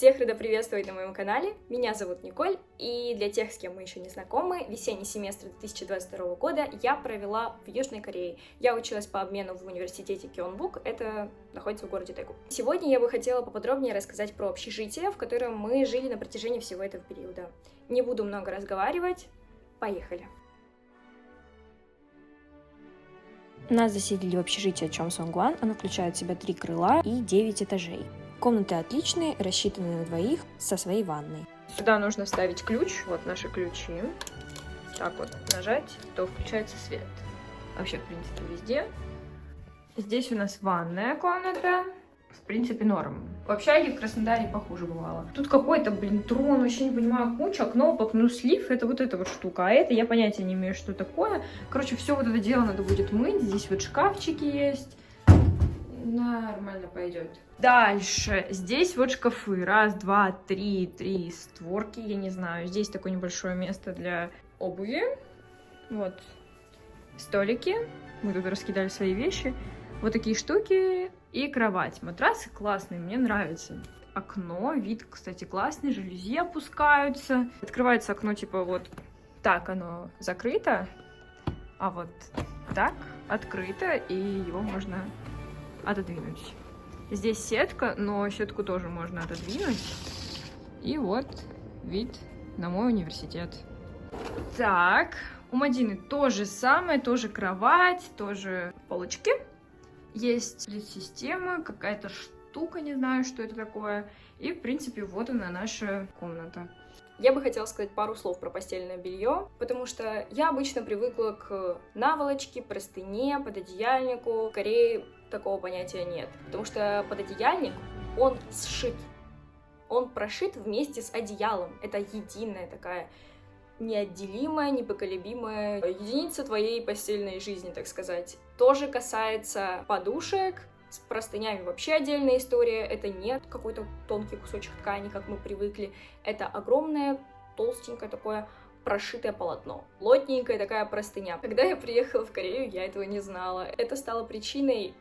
Всех рада приветствовать на моем канале, меня зовут Николь, и для тех, с кем мы еще не знакомы, весенний семестр 2022 года я провела в Южной Корее. Я училась по обмену в университете Кёнбук, это находится в городе Дэгу. Сегодня я бы хотела поподробнее рассказать про общежитие, в котором мы жили на протяжении всего этого периода. Не буду много разговаривать, поехали! Нас заселили в общежитие Чомсонгван, оно включает в себя 3 крыла и 9 этажей. Комнаты отличные, рассчитаны на двоих, со своей ванной. Сюда нужно вставить ключ, вот наши ключи. Так вот нажать, то включается свет. Вообще, в принципе, везде. Здесь у нас ванная комната. В принципе, норм. В общаге в Краснодаре похуже бывало. Тут какой-то, трон, вообще не понимаю, куча кнопок, ну слив это вот эта вот штука, а это я понятия не имею, что такое. Короче, все вот это дело надо будет мыть. Здесь вот шкафчики есть. Нормально пойдет. Дальше. Здесь вот шкафы. Раз, два, три створки, я не знаю. Здесь такое небольшое место для обуви. Вот. Столики. Мы тут раскидали свои вещи. Вот такие штуки. И кровать. Матрасы классные, мне нравится. Окно. Вид, кстати, классный. Жалюзи опускаются. Открывается окно, типа вот так оно закрыто. А вот так открыто. И его можно отодвинуть. Здесь сетка, но сетку тоже можно отодвинуть. И вот вид на мой университет. Так, у Мадины то же самое, тоже кровать, тоже полочки. Есть сплит-система, какая-то штука, не знаю, что это такое. И, в принципе, вот она, наша комната. Я бы хотела сказать пару слов про постельное белье, потому что я обычно привыкла к наволочке, простыне, пододеяльнику. В Корее такого понятия нет, потому что пододеяльник, он сшит, он прошит вместе с одеялом. Это единая такая неотделимая, непоколебимая единица твоей постельной жизни, так сказать. Тоже касается подушек. С простынями вообще отдельная история. Это не какой-то тонкий кусочек ткани, как мы привыкли. Это огромное, толстенькое такое прошитое полотно. Плотненькая такая простыня. Когда я приехала в Корею, я этого не знала. Это стало причиной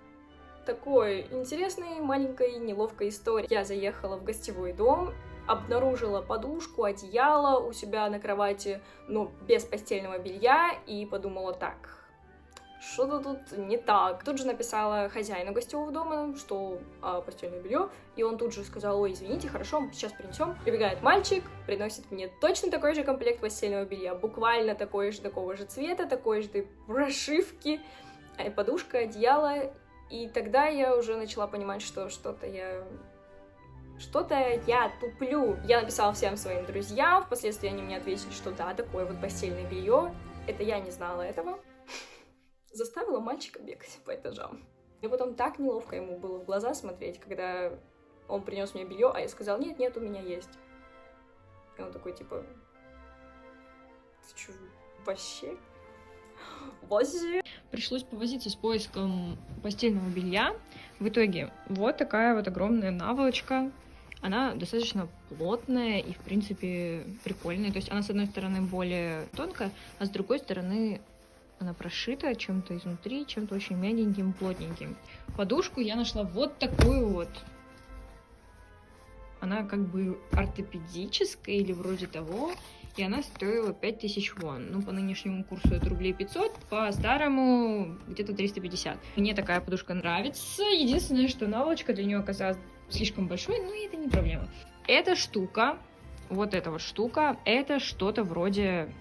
такой интересной, маленькой, неловкой истории. Я заехала в гостевой дом, обнаружила подушку, одеяло у себя на кровати, но без постельного белья, и подумала так, что-то тут не так. Тут же написала хозяину гостевого дома, что постельное белье, и он тут же сказал: ой, извините, хорошо, мы сейчас принесем. Прибегает мальчик, приносит мне точно такой же комплект постельного белья, буквально такой же, такого же цвета, такой же прошивки, подушка, одеяло. И тогда я уже начала понимать, что что-то я туплю. Я написала всем своим друзьям, впоследствии они мне ответили, что да, такое вот постельное белье. Это я не знала этого. Заставила мальчика бегать по этажам. И потом так неловко ему было в глаза смотреть, когда он принес мне белье, а я сказала: нет, у меня есть. И он такой, типа, ты что, вообще? Пришлось повозиться с поиском постельного белья. В итоге вот такая вот огромная наволочка. Она достаточно плотная и, в принципе, прикольная. То есть она, с одной стороны, более тонкая, а с другой стороны она прошита чем-то изнутри, чем-то очень мягеньким, плотненьким. Подушку я нашла вот такую вот. Она как бы ортопедическая или вроде того. И она стоила 5000 вон. Ну, по нынешнему курсу это рублей 500, по старому где-то 350. Мне такая подушка нравится. Единственное, что наволочка для нее оказалась слишком большой, но это не проблема. Эта штука, вот эта вот штука, это что-то вроде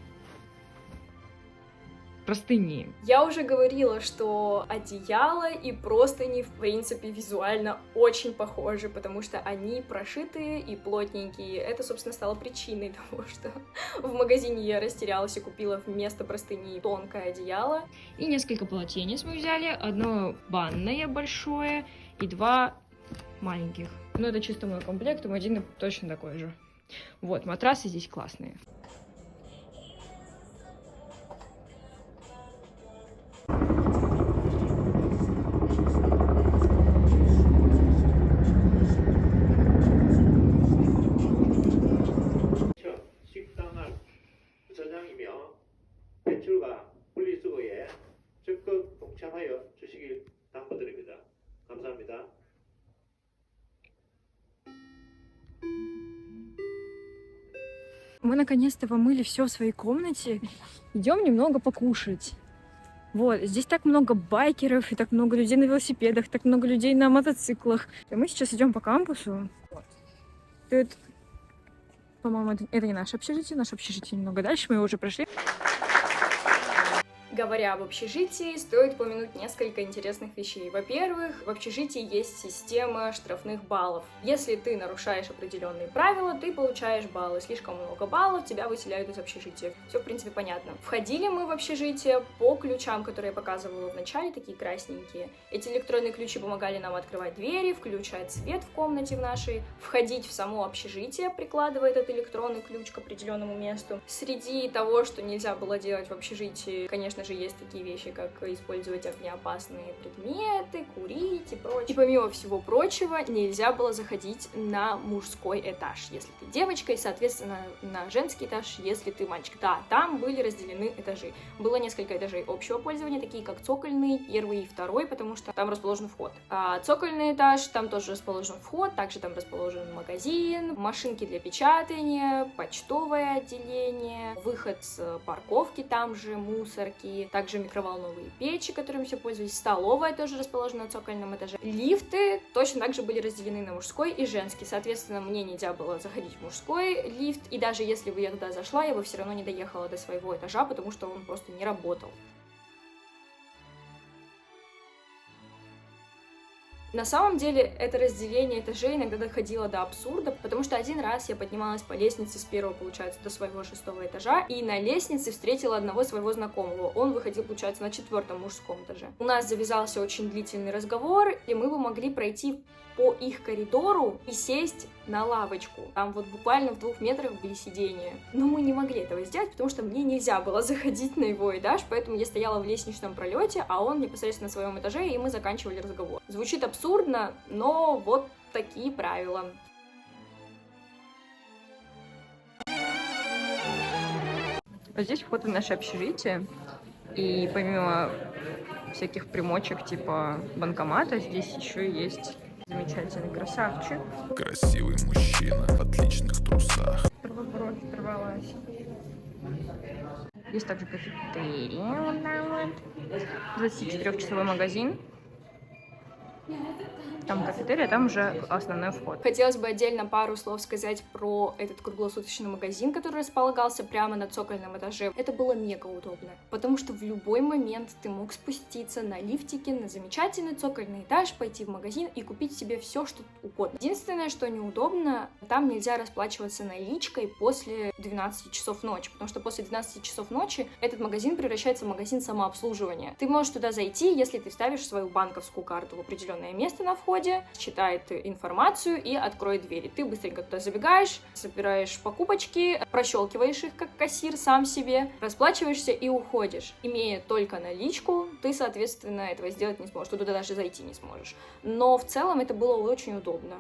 простыни. Я уже говорила, что одеяло и простыни, в принципе, визуально очень похожи, потому что они прошитые и плотненькие. Это, собственно, стало причиной того, что в магазине я растерялась и купила вместо простыни тонкое одеяло. И несколько полотенец мы взяли. Одно банное большое и 2 маленьких. Ну, это чисто мой комплект, у Мадины точно такой же. Вот, матрасы здесь классные. 저장이며 배출과 분리수거에 적극 동참하여 주시길 당부드립니다. 감사합니다. мы наконец-то помыли все в своей комнате. Идем немного покушать. Вот, здесь так много байкеров, и так много людей на велосипедах, так много людей на мотоциклах. И мы сейчас идем по кампусу. Тут, по-моему, это не наше общежитие немного дальше, мы его уже прошли. Говоря об общежитии, стоит упомянуть несколько интересных вещей. Во-первых, в общежитии есть система штрафных баллов. Если ты нарушаешь определенные правила, ты получаешь баллы. Слишком много баллов, тебя выселяют из общежития. Все, в принципе, понятно. Входили мы в общежитие по ключам, которые я показывала в начале, такие красненькие. Эти электронные ключи помогали нам открывать двери, включать свет в комнате в нашей, входить в само общежитие, прикладывая этот электронный ключ к определенному месту. Среди того, что нельзя было делать в общежитии, конечно же, есть такие вещи, как использовать огнеопасные предметы, курить и прочее. И помимо всего прочего, нельзя было заходить на мужской этаж, если ты девочка, и, соответственно, на женский этаж, если ты мальчик. Да, там были разделены этажи. Было несколько этажей общего пользования, такие как цокольный, первый и второй, потому что там расположен вход. А цокольный этаж, там тоже расположен вход, также там расположен магазин, машинки для печатания, почтовое отделение, выход с парковки там же, мусорки, также микроволновые печи, которыми все пользовались, столовая тоже расположена на цокольном этаже. Лифты точно так же были разделены на мужской и женский, соответственно, мне нельзя было заходить в мужской лифт, и даже если бы я туда зашла, я бы все равно не доехала до своего этажа, потому что он просто не работал. На самом деле, это разделение этажей иногда доходило до абсурда, потому что один раз я поднималась по лестнице с первого, получается, до своего 6-го этажа, и на лестнице встретила одного своего знакомого. Он выходил, получается, на 4-м мужском этаже. У нас завязался очень длительный разговор, и мы бы могли пройти по их коридору и сесть на лавочку. Там вот буквально в 2 метрах были сиденья. Но мы не могли этого сделать, потому что мне нельзя было заходить на его этаж, поэтому я стояла в лестничном пролете, а он непосредственно на своем этаже, и мы заканчивали разговор. Звучит абсурдно, но вот такие правила. Вот здесь вход в наше общежитие, и помимо всяких примочек типа банкомата, здесь еще есть замечательный красавчик. Красивый мужчина в отличных трусах. Кровь оторвалась. Есть также кафетерия, вот там вот. 24-часовой магазин. Там кафетерия, там уже основной вход. Хотелось бы отдельно пару слов сказать про этот круглосуточный магазин, который располагался прямо на цокольном этаже. Это было мега удобно, потому что в любой момент ты мог спуститься на лифтике на замечательный цокольный этаж, пойти в магазин и купить себе все, что угодно. Единственное, что неудобно, там нельзя расплачиваться наличкой после 12 часов ночи, потому что после 12 часов ночи этот магазин превращается в магазин самообслуживания. Ты можешь туда зайти, если ты вставишь свою банковскую карту в определенное место на входе, считает информацию и откроет двери. Ты быстренько туда забегаешь, собираешь покупочки, прощелкиваешь их как кассир сам себе, расплачиваешься и уходишь. Имея только наличку, ты, соответственно, этого сделать не сможешь, ты туда даже зайти не сможешь. Но в целом это было очень удобно.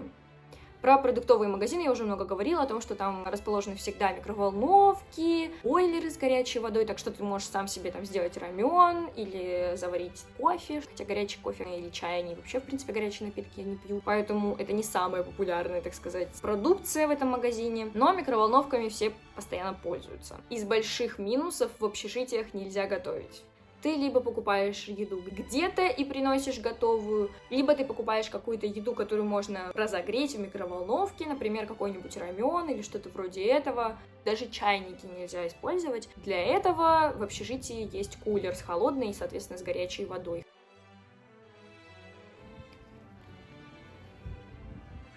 Про продуктовые магазины я уже много говорила, о том, что там расположены всегда микроволновки, бойлеры с горячей водой, так что ты можешь сам себе там сделать рамен или заварить кофе, хотя горячий кофе или чай, они вообще, в принципе, горячие напитки я не пью, поэтому это не самая популярная, так сказать, продукция в этом магазине, но микроволновками все постоянно пользуются. Из больших минусов в общежитиях нельзя готовить. Ты либо покупаешь еду где-то и приносишь готовую, либо ты покупаешь какую-то еду, которую можно разогреть в микроволновке, например, какой-нибудь рамен или что-то вроде этого. Даже чайники нельзя использовать. Для этого в общежитии есть кулер с холодной и, соответственно, с горячей водой.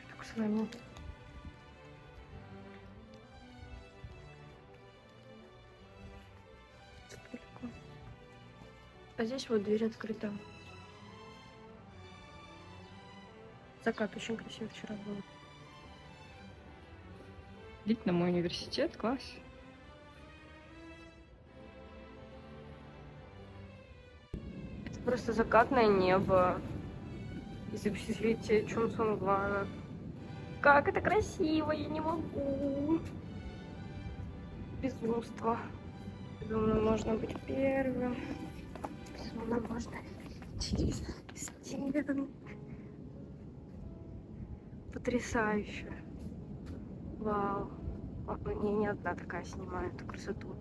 Так с вами. А здесь вот дверь открыта. Закат очень красивый вчера был. Вид на мой университет, класс. Это просто закатное небо из общежития Чонсонгвана. Как это красиво, я не могу. Безумство. Думаю, можно быть первым. Можно через стену. Потрясающе. Вау. Я не одна такая снимаю эту красоту.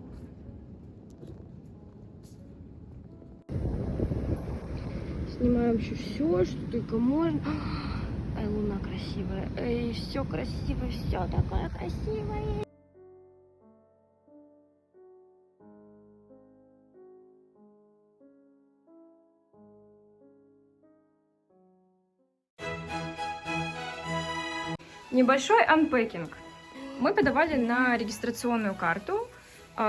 Снимаем вообще все, что только можно. Ай, луна красивая. Эй, все красиво, все такое красивое. Небольшой анпекинг. Мы подавали на регистрационную карту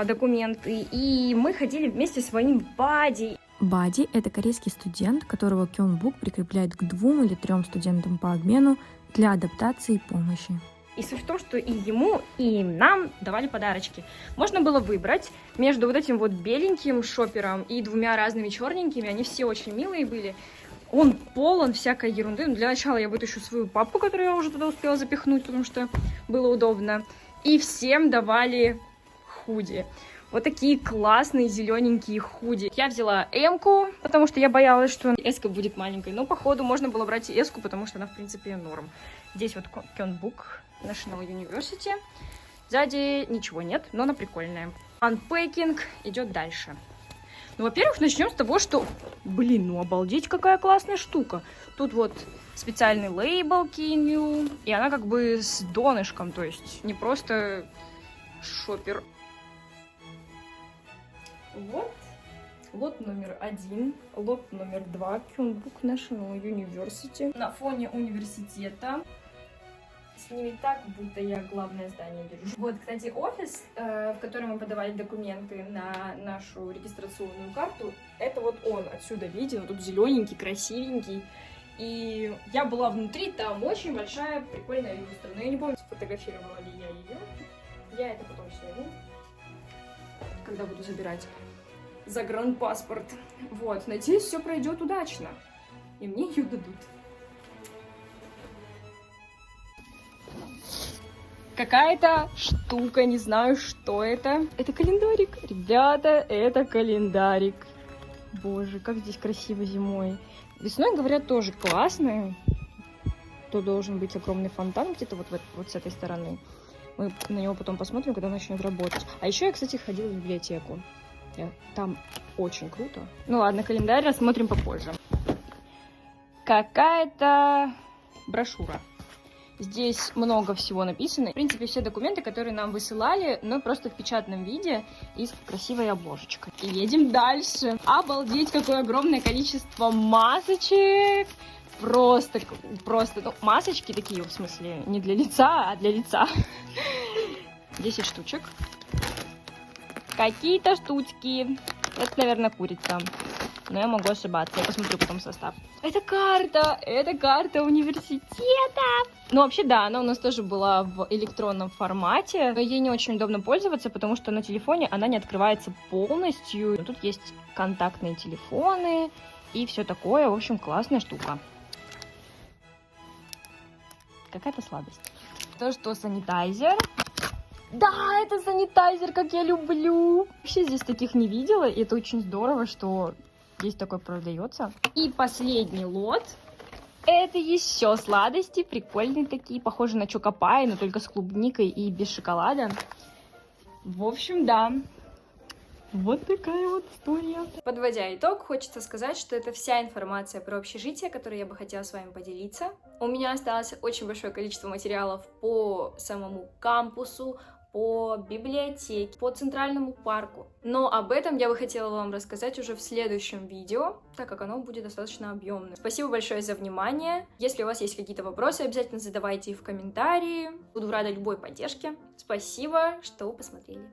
документы, и мы ходили вместе с своим бади. Бади — это корейский студент, которого Кёнбук прикрепляет к 2 или 3 студентам по обмену для адаптации и помощи. И суть в том, что и ему, и нам давали подарочки. Можно было выбрать между вот этим вот беленьким шопером и 2 разными черненькими. Они все очень милые были. Он полон всякой ерунды. Для начала я вытащу свою папку, которую я уже туда успела запихнуть, потому что было удобно. И всем давали худи. Вот такие классные зелененькие худи. Я взяла М-ку, потому что я боялась, что S-ка будет маленькой. Но походу можно было брать и S-ку, потому что она в принципе норм. Здесь вот Кёнбук National University. Сзади ничего нет, но она прикольная. Unpacking идет дальше. Ну, во-первых, начнем с того, что... Блин, ну обалдеть, какая классная штука. Тут вот специальный лейбл Кинью, и она как бы с донышком, то есть не просто шопер. Вот. Лот номер 1, лот номер 2, Кёнбук National University. На фоне университета. Снимет так, будто я главное здание держу. Вот, кстати, офис, в котором мы подавали документы на нашу регистрационную карту, это вот он, отсюда виден, тут зелененький, красивенький. И я была внутри, там очень большая, прикольная люстра. Но я не помню, сфотографировала ли я ее. Я это потом сниму, когда буду забирать загранпаспорт. Вот, надеюсь, все пройдет удачно. И мне ее дадут. Какая-то штука, не знаю, что это. Это календарик. Ребята, это календарик. Боже, как здесь красиво зимой. Весной, говорят, тоже классно. То должен быть огромный фонтан где-то вот с этой стороны. Мы на него потом посмотрим, когда он начнет работать. А еще я, кстати, ходила в библиотеку. Там очень круто. Ну ладно, календарь рассмотрим попозже. Какая-то брошюра. Здесь много всего написано. В принципе, все документы, которые нам высылали, но просто в печатном виде и с красивой обложечкой. И едем дальше. Обалдеть, какое огромное количество масочек. Просто, ну, масочки такие, в смысле, не для лица, а для лица. 10 штучек. Какие-то штучки. Это, наверное, курица. Но я могу ошибаться. Я посмотрю потом состав. Это карта университета. Ну, вообще, да, она у нас тоже была в электронном формате. Но ей не очень удобно пользоваться, потому что на телефоне она не открывается полностью. Тут есть контактные телефоны и все такое. В общем, классная штука. Какая-то сладость. То, что санитайзер. Да, это санитайзер, как я люблю. Вообще здесь таких не видела, и это очень здорово, что здесь такой продается. И последний лот. Это еще сладости, прикольные такие, похожие на чокопай, но только с клубникой и без шоколада. В общем, да. Вот такая вот история. Подводя итог, хочется сказать, что это вся информация про общежитие, которой я бы хотела с вами поделиться. У меня осталось очень большое количество материалов по самому кампусу, по библиотеке, по центральному парку. Но об этом я бы хотела вам рассказать уже в следующем видео, так как оно будет достаточно объемным. Спасибо большое за внимание. Если у вас есть какие-то вопросы, обязательно задавайте их в комментарии. Буду рада любой поддержке. Спасибо, что посмотрели.